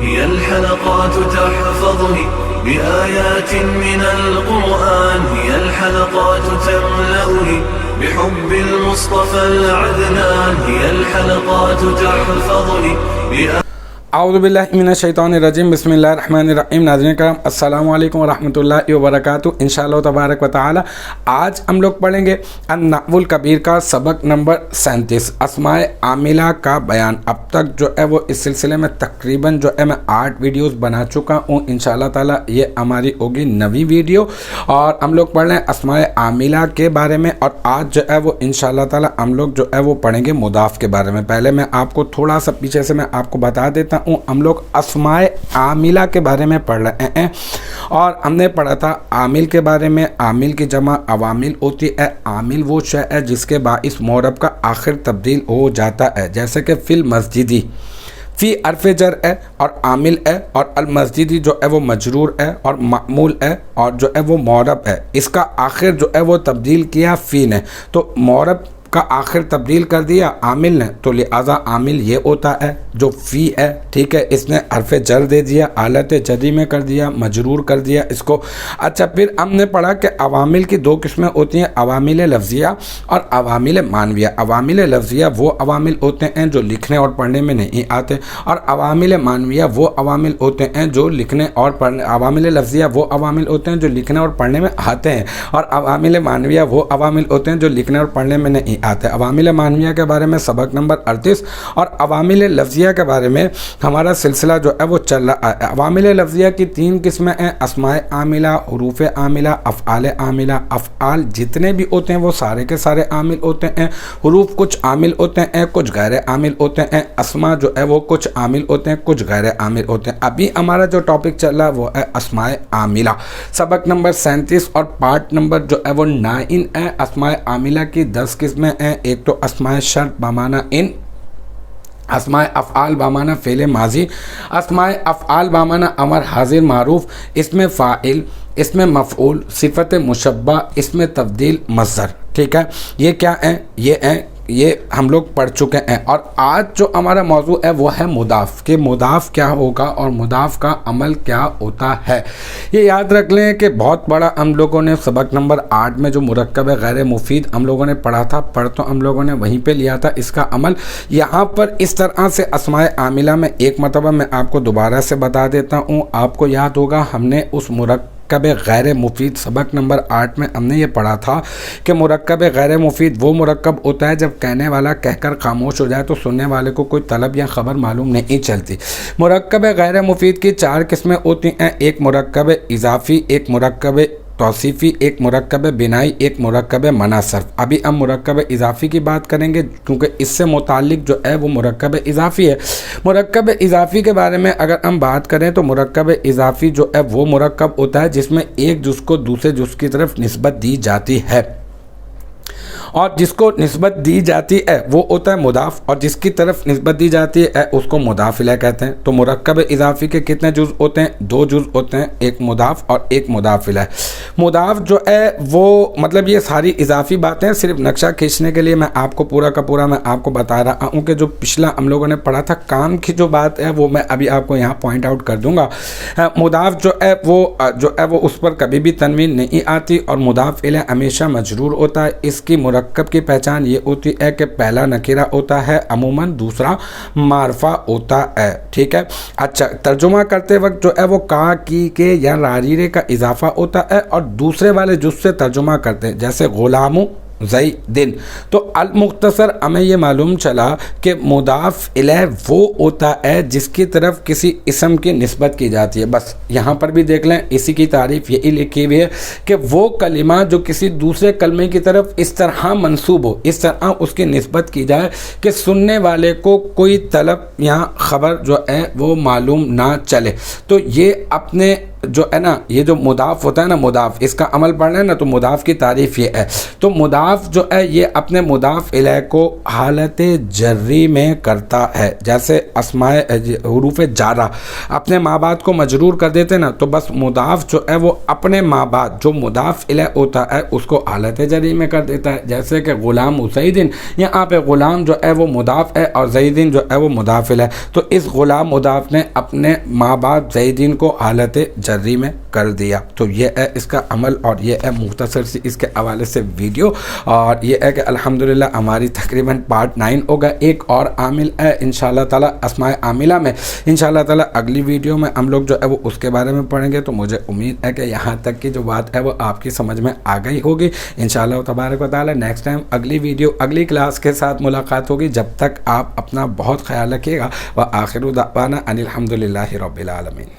هي الحلقات تحفظني بآيات من القرآن، هي الحلقات تملأني بحب المصطفى العدنان، هي الحلقات تحفظني اعوذ باللہ من الشیطان الرجیم، بسم اللہ الرحمن الرحیم۔ ناظرین کرام، السلام علیکم ورحمۃ اللہ وبرکاتہ۔ انشاءاللہ تبارک و تعالی آج ہم لوگ پڑھیں گے النحو الکبیر کا سبق نمبر 37، اسمائے عاملہ کا بیان۔ اب تک جو ہے وہ اس سلسلے میں تقریباً جو ہے میں 8 ویڈیوز بنا چکا ہوں۔ انشاءاللہ تعالی یہ ہماری ہوگی 9ویں ویڈیو، اور ہم لوگ پڑھ رہے ہیں اسمائے عاملہ کے بارے میں، اور آج جو ہے وہ انشاءاللہ تعالی ہم لوگ جو ہے وہ پڑھیں گے مضاف کے بارے میں۔ پہلے میں آپ کو تھوڑا سا پیچھے سے میں آپ کو بتا دیتا ہوں، ہم لوگ اسمائے عاملہ کے بارے میں پڑھ رہے ہیں، اور ہم نے پڑھا تھا عامل کے بارے میں۔ عامل کی جمع عوامل ہوتی ہے۔ عامل وہ شے ہے جس کے باعث معرب کا آخر تبدیل ہو جاتا ہے، جیسے کہ فی المسجدی، فی حرف جر ہے اور عامل ہے، اور المسجدی جو ہے وہ مجرور ہے اور معمول ہے، اور جو ہے وہ معرب ہے۔ اس کا آخر جو ہے وہ تبدیل کیا فی نے، تو معرب کا آخر تبدیل کر دیا عامل نے، تو لہذا عامل یہ ہوتا ہے جو فی ہے، ٹھیک ہے۔ اس نے حرف جر دے دیا، حالت جری میں کر دیا، مجرور کر دیا اس کو۔ اچھا، پھر ہم نے پڑھا کہ عوامل کی 2 قسمیں ہوتی ہیں، عوامل لفظیہ اور عوامل معنویہ۔ عوامل لفظیہ وہ عوامل ہوتے ہیں جو لکھنے اور پڑھنے میں نہیں آتے، اور عوامل معنویہ وہ عوامل ہوتے ہیں جو لکھنے اور پڑھنے، عوامل لفظیہ وہ عوامل ہوتے ہیں جو لکھنے اور پڑھنے میں آتے ہیں، اور عوامل معنویہ وہ عوامل ہوتے ہیں جو لکھنے اور پڑھنے میں نہیں آتے۔ عوامل معنویہ کے بارے میں سبق نمبر 38 اور عوامل لفظیہ کے بارے میں ہمارا سلسلہ جو ہے وہ چل رہا ہے۔ عوامل لفظیہ کی 3 قسمیں ہیں، اسماء عاملہ، حروف عاملہ، افعال عاملہ۔ افعال جتنے بھی ہوتے ہیں وہ سارے کے سارے عامل ہوتے ہیں، حروف کچھ عامل ہوتے ہیں کچھ غیر عامل ہوتے ہیں، اسماء جو ہے وہ کچھ عامل ہوتے ہیں کچھ غیر عامل ہوتے ہیں۔ ابھی ہمارا جو ٹاپک چل رہا ہے وہ ہے اسماء عاملہ، سبق نمبر 37 اور پارٹ نمبر جو ہے وہ 9 ہے۔ اسماء عاملہ کی 10 قسمیں ہیں۔ ایک تو اسماء شرط بمعنی ان، اسماء افعال بمعنی فعل ماضی، اسماء افعال بمعنی امر حاضر معروف، اسم فاعل، اسم مفعول، صفت مشبہ، اسم تبدیل، مصدر، ٹھیک ہے۔ یہ کیا ہیں؟ یہ ہم لوگ پڑھ چکے ہیں، اور آج جو ہمارا موضوع ہے وہ ہے مضاف، کہ مضاف کیا ہوگا اور مضاف کا عمل کیا ہوتا ہے۔ یہ یاد رکھ لیں کہ بہت بڑا ہم لوگوں نے سبق نمبر 8 میں جو مرکب غیر مفید ہم لوگوں نے پڑھا تھا، پڑھ تو ہم لوگوں نے وہیں پہ لیا تھا اس کا عمل۔ یہاں پر اس طرح سے اسماء عاملہ میں ایک مرتبہ میں آپ کو دوبارہ سے بتا دیتا ہوں، آپ کو یاد ہوگا ہم نے اس مرکب غیر مفید سبق نمبر 8 میں ہم نے یہ پڑھا تھا کہ مرکب غیر مفید وہ مرکب ہوتا ہے جب کہنے والا کہہ کر خاموش ہو جائے تو سننے والے کو کوئی طلب یا خبر معلوم نہیں چلتی۔ مرکب غیر مفید کی 4 قسمیں ہوتی ہیں، ایک مرکب اضافی، ایک مرکب توصیفی، ایک مرکب بنائی، ایک مرکب منع صرف۔ ابھی ہم مرکب اضافی کی بات کریں گے کیونکہ اس سے متعلق جو ہے وہ مرکب اضافی ہے۔ مرکب اضافی کے بارے میں اگر ہم بات کریں تو مرکب اضافی جو ہے وہ مرکب ہوتا ہے جس میں ایک جز کو دوسرے جز کی طرف نسبت دی جاتی ہے، اور جس کو نسبت دی جاتی ہے وہ ہوتا ہے مضاف، اور جس کی طرف نسبت دی جاتی ہے اس کو مضاف الیہ کہتے ہیں۔ تو مرکب اضافی کے کتنے جز ہوتے ہیں؟ 2 جز ہوتے ہیں، ایک مضاف اور ایک مضاف الیہ۔ مضاف جو ہے وہ مطلب یہ ساری اضافی باتیں صرف نقشہ کھینچنے کے لیے میں آپ کو پورا کا پورا میں آپ کو بتا رہا ہوں، کہ جو پچھلا ہم لوگوں نے پڑھا تھا کام کی جو بات ہے وہ میں ابھی آپ کو یہاں پوائنٹ آؤٹ کر دوں گا۔ مضاف جو ہے وہ اس پر کبھی بھی تنوین نہیں آتی، اور مضاف الیہ ہمیشہ مجرور ہوتا ہے۔ اس کی مرکب کی پہچان یہ ہوتی ہے کہ پہلا نکرہ ہوتا ہے عموماً، دوسرا معرفہ ہوتا ہے، ٹھیک ہے۔ اچھا، ترجمہ کرتے وقت جو ہے وہ کا، کی، کے یا راریرے کا اضافہ ہوتا ہے، اور دوسرے والے جز سے ترجمہ کرتے ہیں، جیسے غلام زیدن۔ تو المختصر ہمیں یہ معلوم چلا کہ مضاف الیہ وہ ہوتا ہے جس کی طرف کسی اسم کی نسبت کی جاتی ہے۔ بس یہاں پر بھی دیکھ لیں، اسی کی تعریف یہی لکھی ہوئی ہے کہ وہ کلمہ جو کسی دوسرے کلمے کی طرف اس طرح منسوب ہو، اس طرح اس کی نسبت کی جائے کہ سننے والے کو کوئی طلب یا خبر جو ہے وہ معلوم نہ چلے، تو یہ اپنے جو ہے نا یہ جو مضاف ہوتا ہے نا، مضاف، اس کا عمل پڑھنا ہے نا تو مضاف کی تعریف یہ ہے. تو مضاف جو ہے یہ اپنے مضاف الیہ کو حالت جری میں کرتا ہے. جیسے اسمائے حروف جارہ اپنے ماں بعد کو مجرور کر دیتے نا، تو بس مضاف جو ہے وہ اپنے ماں بعد جو مضاف الیہ ہوتا ہے اس کو حالت جری میں کر دیتا ہے. جیسے کہ غلام زیدن، یہاں پہ غلام جو ہے وہ مضاف ہے اور زیدن جو ہے وہ مضاف الیہ، تو اس غلام مضاف نے اپنے ماں بعد زیدین کو حالت جری میں کر دیا. تو یہ ہے اس کا عمل، اور یہ ہے مختصر سی اس کے حوالے سے ویڈیو. اور یہ ہے کہ الحمدللہ ہماری تقریباً پارٹ 9 ہوگا. ایک اور عامل ہے انشاءاللہ تعالی اسمائے عاملہ میں، انشاءاللہ تعالی اگلی ویڈیو میں ہم لوگ جو ہے وہ اس کے بارے میں پڑھیں گے. تو مجھے امید ہے کہ یہاں تک کی جو بات ہے وہ آپ کی سمجھ میں آ گئی ہوگی. انشاءاللہ تبارک و تعالی نیکسٹ ٹائم اگلی ویڈیو اگلی کلاس کے ساتھ ملاقات ہوگی. جب تک آپ اپنا بہت خیال رکھیے گا. وآخر دعوانا ان الحمدللہ رب العالمین.